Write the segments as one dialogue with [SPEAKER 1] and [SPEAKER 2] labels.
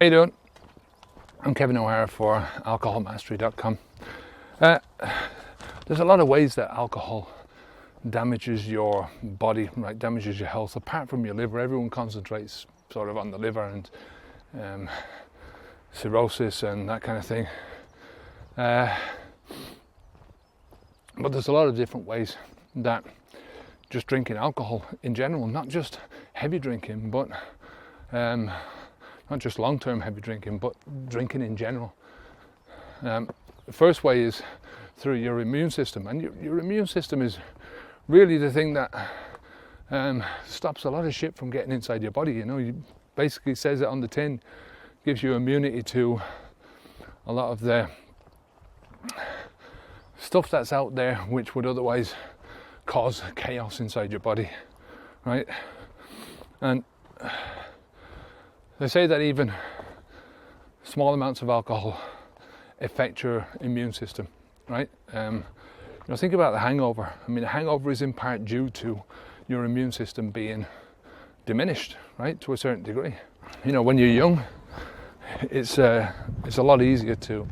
[SPEAKER 1] How you doing? I'm Kevin O'Hara for alcoholmastery.com. There's a lot of ways that alcohol damages your body, right? Damages your health. Apart from your liver, everyone concentrates sort of on the liver and cirrhosis and that kind of thing. But there's a lot of different ways that just drinking alcohol in general, not just heavy drinking, but not just long-term heavy drinking, but drinking in general. The first way is through your immune system, and your immune system is really the thing that stops a lot of shit from getting inside your body. You know, it basically says it on the tin, gives you immunity to a lot of the stuff that's out there which would otherwise cause chaos inside your body, right? And they say that even small amounts of alcohol affect your immune system, right? Think about the hangover. I mean, the hangover is in part due to your immune system being diminished, right, to a certain degree. You know, when you're young, it's a lot easier to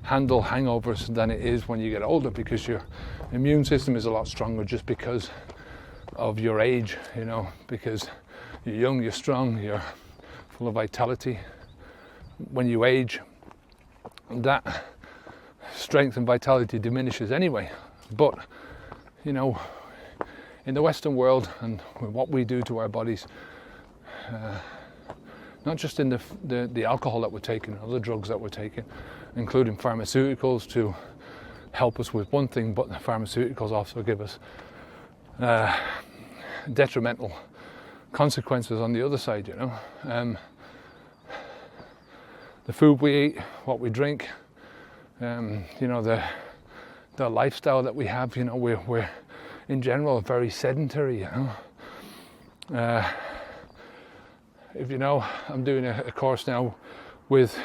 [SPEAKER 1] handle hangovers than it is when you get older, because your immune system is a lot stronger just because of your age, you know, because you're young, you're strong, you're full of vitality. When you age, that strength and vitality diminishes anyway. But, you know, in the Western world and what we do to our bodies, not just in the alcohol that we're taking, other drugs that we're taking, including pharmaceuticals to help us with one thing, but the pharmaceuticals also give us detrimental consequences on the other side, you know. The food we eat, what we drink, you know, the lifestyle that we have, you know, we're in general very sedentary, you know. If you know, I'm doing a course now with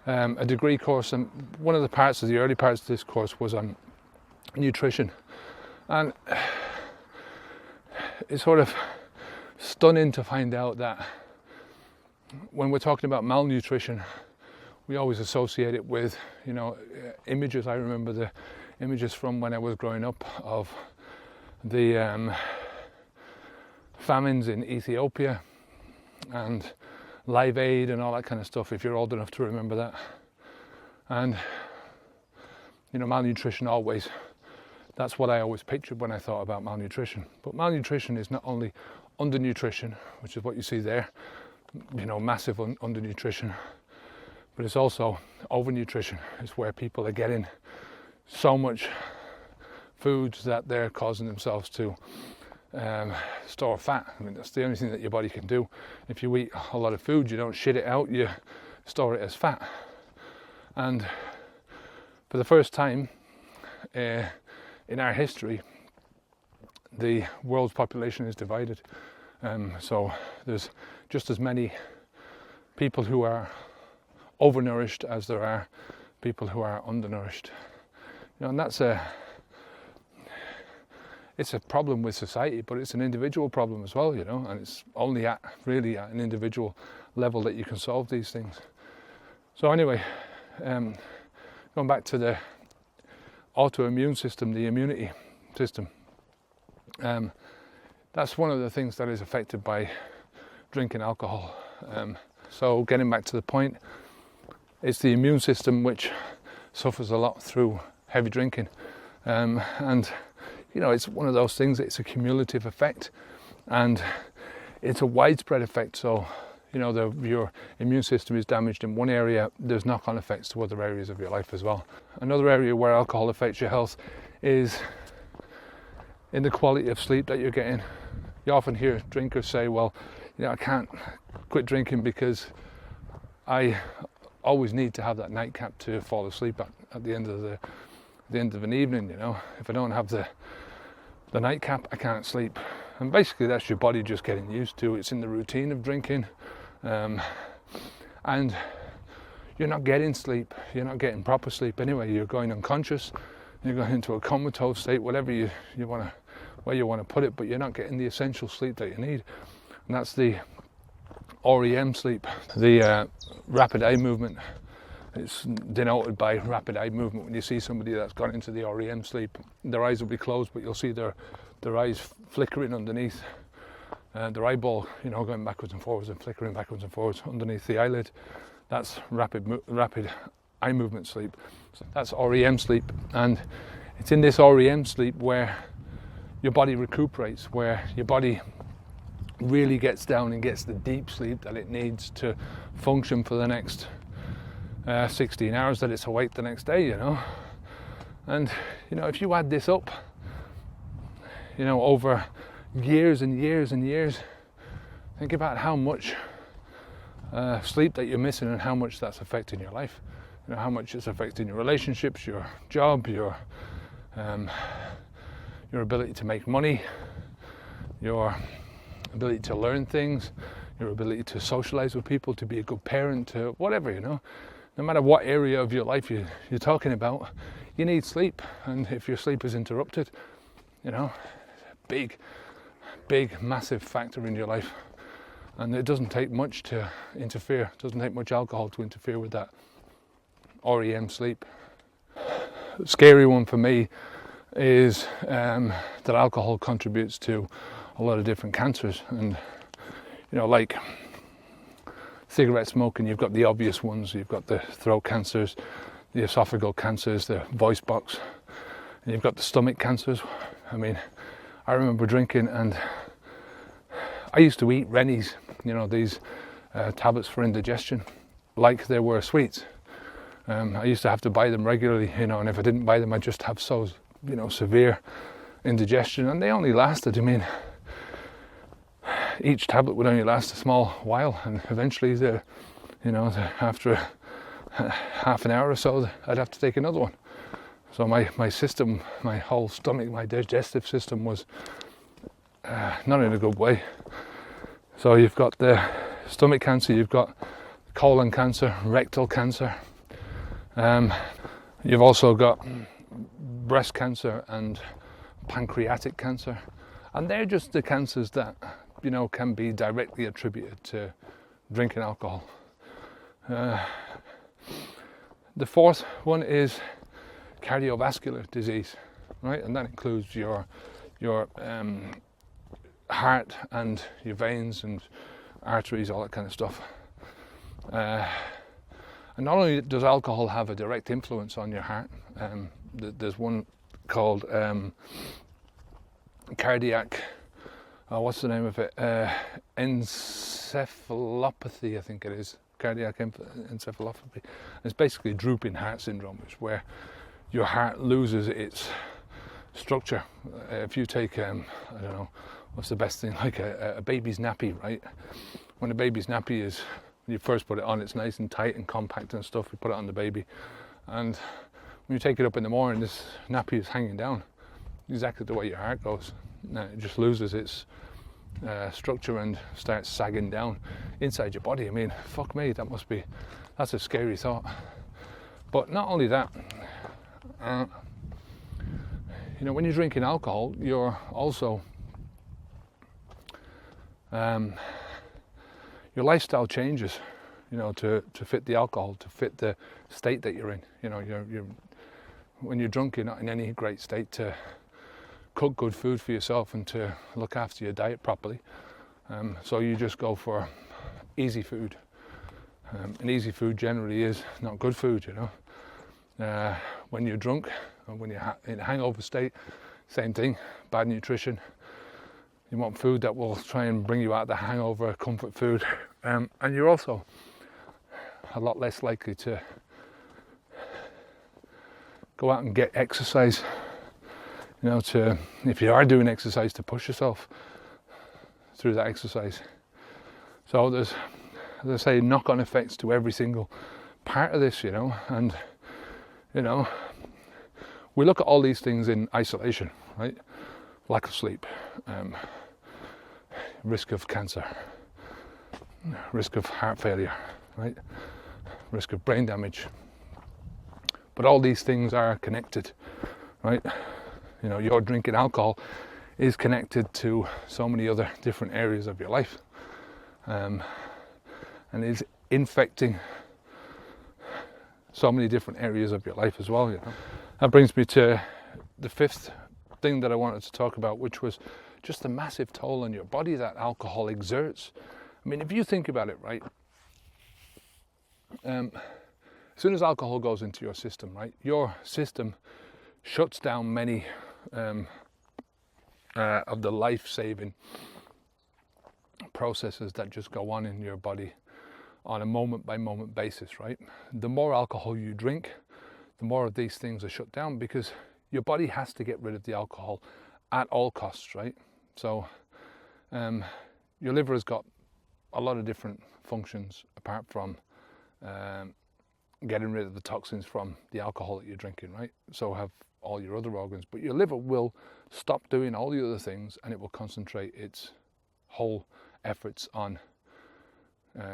[SPEAKER 1] a degree course, and one of the early parts of this course was on nutrition, and it's sort of stunning to find out that when we're talking about malnutrition, we always associate it with, you know, images. I remember the images from when I was growing up of the famines in Ethiopia and Live Aid and all that kind of stuff, if you're old enough to remember that. And, you know, malnutrition always, that's what I always pictured when I thought about malnutrition. But malnutrition is not only undernutrition, which is what you see there, you know, massive undernutrition, but it's also overnutrition. It's where people are getting so much foods that they're causing themselves to store fat. I mean, that's the only thing that your body can do. If you eat a lot of food, you don't shit it out, you store it as fat. And for the first time in our history, the world's population is divided. So there's just as many people who are overnourished as there are people who are undernourished. You know, and it's a problem with society, but it's an individual problem as well, you know, and it's only really at an individual level that you can solve these things. So anyway, going back to the autoimmune system, the immunity system, that's one of the things that is affected by drinking alcohol. So getting back to the point, it's the immune system which suffers a lot through heavy drinking. And, you know, it's one of those things, it's a cumulative effect and it's a widespread effect. So, you know, your immune system is damaged in one area, there's knock-on effects to other areas of your life as well. Another area where alcohol affects your health is in the quality of sleep that you're getting. You often hear drinkers say, well, you know, I can't quit drinking because I always need to have that nightcap to fall asleep at the end of an evening, you know. If I don't have the nightcap, I can't sleep. And basically that's your body just getting used to it. It's in the routine of drinking. And you're not getting sleep. You're not getting proper sleep anyway. You're going unconscious. You're going into a comatose state, whatever you want to, where you want to put it, but you're not getting the essential sleep that you need. And that's the REM sleep. The rapid eye movement, it's denoted by rapid eye movement. When you see somebody that's gone into the REM sleep, their eyes will be closed, but you'll see their eyes flickering underneath, their eyeball, going backwards and forwards and flickering backwards and forwards underneath the eyelid. That's rapid eye movement sleep. So that's REM sleep, and it's in this REM sleep where your body recuperates, where your body really gets down and gets the deep sleep that it needs to function for the next 16 hours that it's awake the next day, And, if you add this up, over years and years and years, think about how much sleep that you're missing and how much that's affecting your life. How much it's affecting your relationships, your job, your ability to make money, your ability to learn things, your ability to socialize with people, to be a good parent, to whatever, No matter what area of your life you're talking about, you need sleep. And if your sleep is interrupted, big, massive factor in your life. And it doesn't take much to interfere. It doesn't take much alcohol to interfere with that REM sleep. The scary one for me is that alcohol contributes to a lot of different cancers. And, like cigarette smoking, you've got the obvious ones. You've got the throat cancers, the esophageal cancers, the voice box, and you've got the stomach cancers. I remember drinking, and I used to eat Rennies, these tablets for indigestion, like they were sweets. I used to have to buy them regularly, and if I didn't buy them, I'd just have severe indigestion, and they only lasted, each tablet would only last a small while, and eventually, after half an hour or so, I'd have to take another one. So my system, my whole stomach, my digestive system was not in a good way. So you've got the stomach cancer, you've got colon cancer, rectal cancer. You've also got breast cancer and pancreatic cancer. And they're just the cancers that, can be directly attributed to drinking alcohol. The fourth one is cardiovascular disease, right? And that includes your heart and your veins and arteries, all that kind of stuff. And not only does alcohol have a direct influence on your heart, there's one called cardiac, what's the name of it? Encephalopathy, I think it is. Cardiac encephalopathy. It's basically drooping heart syndrome, which is where your heart loses its structure. If you take, I don't know, what's the best thing, like a baby's nappy, right? When a baby's nappy is, when you first put it on, it's nice and tight and compact and stuff. You put it on the baby, and when you take it up in the morning, this nappy is hanging down, exactly the way your heart goes. It just loses its structure and starts sagging down inside your body. Fuck me, that's a scary thought. But not only that, when you're drinking alcohol, you're also your lifestyle changes, to fit the alcohol, to fit the state that you're in. When you're drunk, you're not in any great state to cook good food for yourself and to look after your diet properly. So you just go for easy food. And easy food generally is not good food, When you're drunk, or when you're in a hangover state, same thing, bad nutrition. You want food that will try and bring you out of the hangover, comfort food. And you're also a lot less likely to go out and get exercise. If you are doing exercise, to push yourself through that exercise. So there's, as I say, knock-on effects to every single part of this, and we look at all these things in isolation, right? Lack of sleep, risk of cancer, risk of heart failure, right? Risk of brain damage. But all these things are connected, right? Your drinking alcohol is connected to so many other different areas of your life. and is infecting so many different areas of your life as well. That brings me to the fifth thing that I wanted to talk about, which was just the massive toll on your body that alcohol exerts. I mean, if you think about it, right, as soon as alcohol goes into your system, right, your system shuts down many of the life-saving processes that just go on in your body on a moment-by-moment basis, right? The more alcohol you drink, the more of these things are shut down, because your body has to get rid of the alcohol at all costs, right? So your liver has got a lot of different functions apart from getting rid of the toxins from the alcohol that you're drinking, right? So have all your other organs, but your liver will stop doing all the other things, and it will concentrate its whole efforts on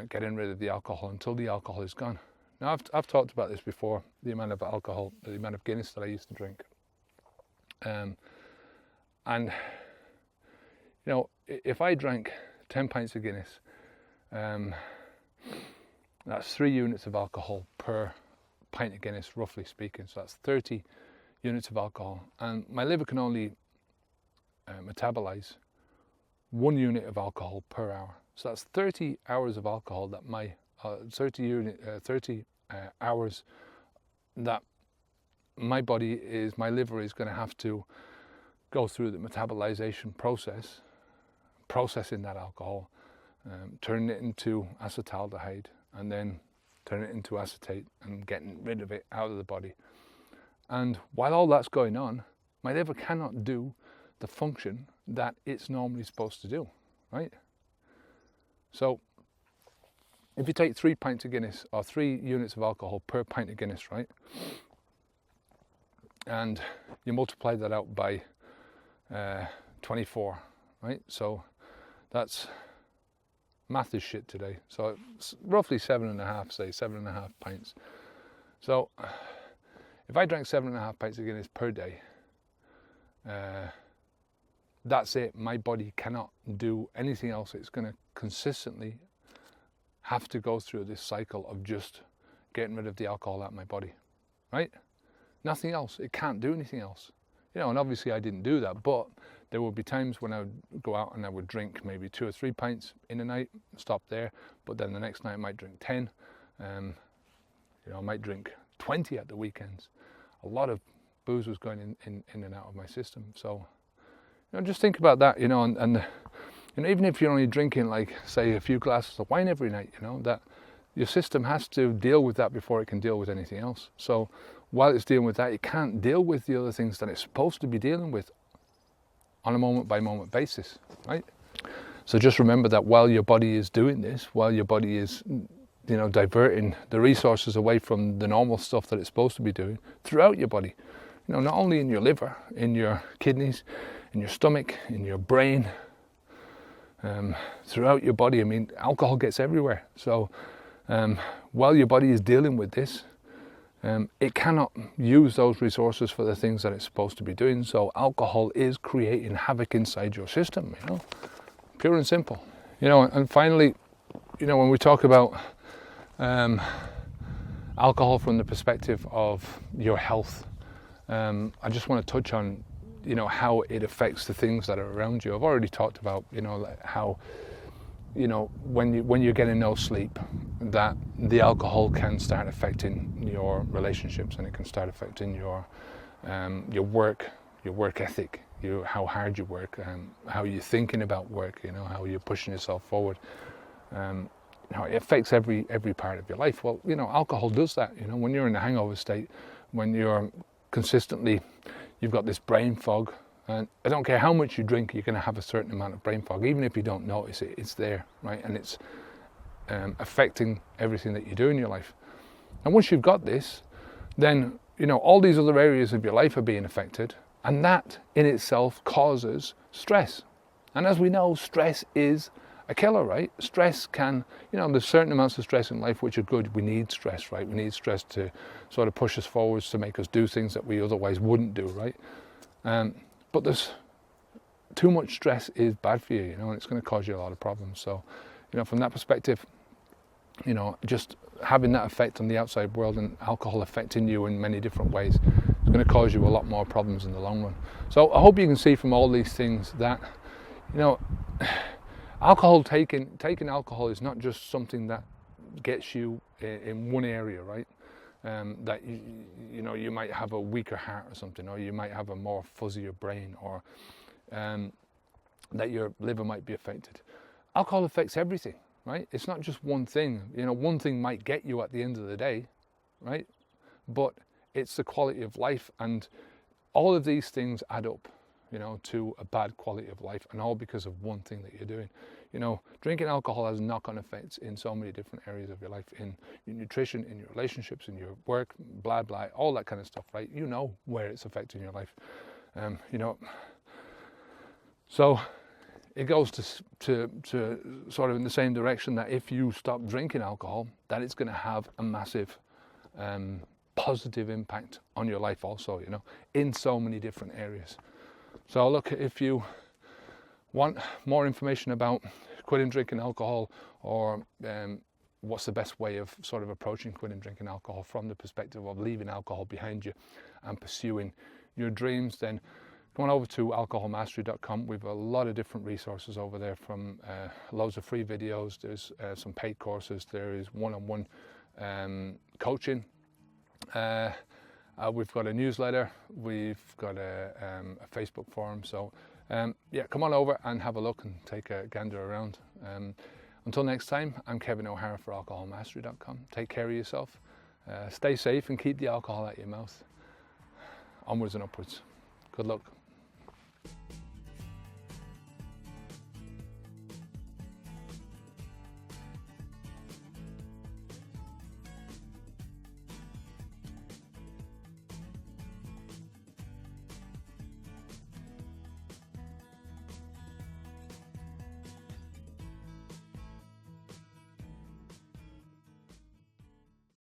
[SPEAKER 1] getting rid of the alcohol until the alcohol is gone. Now, I've talked about this before, the amount of alcohol, the amount of Guinness that I used to drink. And, you know, if I drank 10 pints of Guinness, that's 3 units of alcohol per pint of Guinness, roughly speaking. So that's 30 units of alcohol. And my liver can only metabolize 1 unit of alcohol per hour. So that's 30 hours of alcohol that my 30 hours that my liver is going to have to go through the metabolization process, processing that alcohol, turning it into acetaldehyde, and then turning it into acetate and getting rid of it out of the body. And while all that's going on, my liver cannot do the function that it's normally supposed to do, right? So if you take 3 pints of Guinness, or 3 units of alcohol per pint of Guinness, right, and you multiply that out by 24, right? So that's, math is shit today. So it's roughly 7.5 pints. So if I drank 7.5 pints of Guinness per day, that's it. My body cannot do anything else. It's going to consistently have to go through this cycle of just getting rid of the alcohol out of my body, right? Nothing else. It can't do anything else. You know, and obviously I didn't do that, but there would be times when I would go out and I would drink maybe 2 or 3 pints in a night, stop there, but then the next night I might drink 10. You know, I might drink 20 at the weekends. A lot of booze was going in and out of my system. So, you know, just think about that, you know, and you know, even if you're only drinking, like, say, a few glasses of wine every night, you know, that your system has to deal with that before it can deal with anything else. So while it's dealing with that, it can't deal with the other things that it's supposed to be dealing with on a moment-by-moment basis, right? So just remember that while your body is doing this, while your body is, you know, diverting the resources away from the normal stuff that it's supposed to be doing throughout your body, you know, not only in your liver, in your kidneys, in your stomach, in your brain, throughout your body. I mean, alcohol gets everywhere. So while your body is dealing with this, it cannot use those resources for the things that it's supposed to be doing. So alcohol is creating havoc inside your system, you know, pure and simple. You know, and finally, you know, when we talk about alcohol from the perspective of your health, I just want to touch on, you know, how it affects the things that are around you. I've already talked about, you know, like how, you know, when you're getting no sleep, that the alcohol can start affecting your relationships, and it can start affecting your work ethic, how hard you work, how you're thinking about work, you know, how you're pushing yourself forward. How it affects every part of your life. Well, you know, alcohol does that. You know, when you're in a hangover state, when you're consistently, you've got this brain fog, and I don't care how much you drink, you're going to have a certain amount of brain fog. Even if you don't notice it, it's there, right? And it's affecting everything that you do in your life. And once you've got this, then, you know, all these other areas of your life are being affected, and that in itself causes stress. And as we know, stress is a killer, right? Stress can, you know, there's certain amounts of stress in life which are good. We need stress, right? We need stress to sort of push us forwards, to make us do things that we otherwise wouldn't do, right? But there's too much stress is bad for you, you know, and it's going to cause you a lot of problems. So, you know, from that perspective, you know, just having that effect on the outside world and alcohol affecting you in many different ways, it's going to cause you a lot more problems in the long run. So I hope you can see from all these things that, you know, taking alcohol is not just something that gets you in one area, right? That you know, you might have a weaker heart or something, or you might have a more fuzzier brain, or that your liver might be affected. Alcohol affects everything, right? It's not just one thing. You know, one thing might get you at the end of the day, right? But it's the quality of life, and all of these things add up, you know, to a bad quality of life, and all because of one thing that you're doing. You know, drinking alcohol has knock-on effects in so many different areas of your life, in your nutrition, in your relationships, in your work, blah, blah, all that kind of stuff, right? You know where it's affecting your life, you know. So it goes to sort of in the same direction that if you stop drinking alcohol, that it's going to have a massive positive impact on your life also, you know, in so many different areas. So look, if you want more information about quitting drinking alcohol, or what's the best way of sort of approaching quitting drinking alcohol from the perspective of leaving alcohol behind you and pursuing your dreams, then come on over to alcoholmastery.com. We've a lot of different resources over there, from loads of free videos. There's some paid courses. There is one-on-one coaching. We've got a newsletter. We've got a Facebook forum. So yeah, come on over and have a look and take a gander around. Until next time, I'm Kevin O'Hara for alcoholmastery.com. Take care of yourself. Stay safe and keep the alcohol out of your mouth. Onwards and upwards. Good luck.